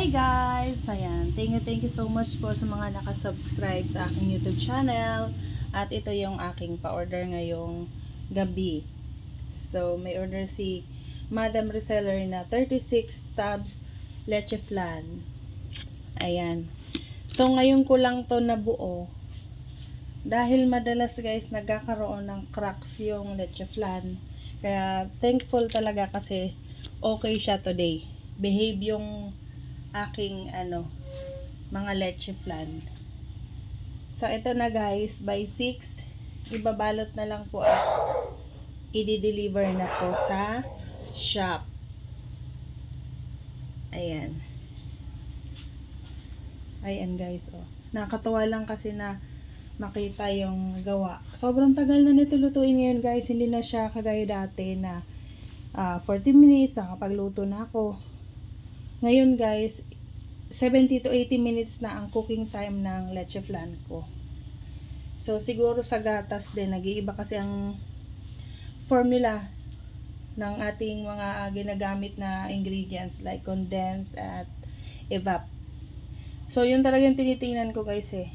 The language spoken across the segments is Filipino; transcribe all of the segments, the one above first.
Hi guys! Ayan, thank you so much po sa mga nakasubscribe sa aking YouTube channel. At ito yung aking pa-order ngayong gabi. So, may order si Madam Reseller na 36 tubs leche flan. Ayan. So, ngayon ko lang to nabuo. Dahil madalas guys, nagkakaroon ng cracks yung leche flan. Kaya, thankful talaga kasi okay siya today. Behave yung aking mga leche flan. So ito na guys, by 6 ibabalot na lang po at i-deliver na po sa shop. Ayan guys, oh. Nakakatawa lang kasi na makita yung gawa. Sobrang tagal na nito lutuin ngayon guys. Hindi na siya kagaya dati na 40 minutes nakapagluto na ako. Ngayon guys, 70 to 80 minutes na ang cooking time ng leche flan ko. So siguro sa gatas din, nag-iiba kasi ang formula ng ating mga ginagamit na ingredients like condensed at evap. So yun talaga yung tinitingnan ko guys eh.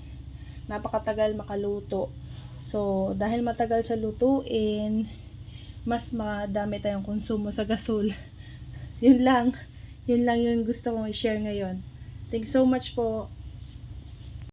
Napakatagal makaluto. So dahil matagal siya lutuin, mas madami tayong konsumo sa gasol. Yun lang yung gusto kong i-share ngayon. Thanks so much po.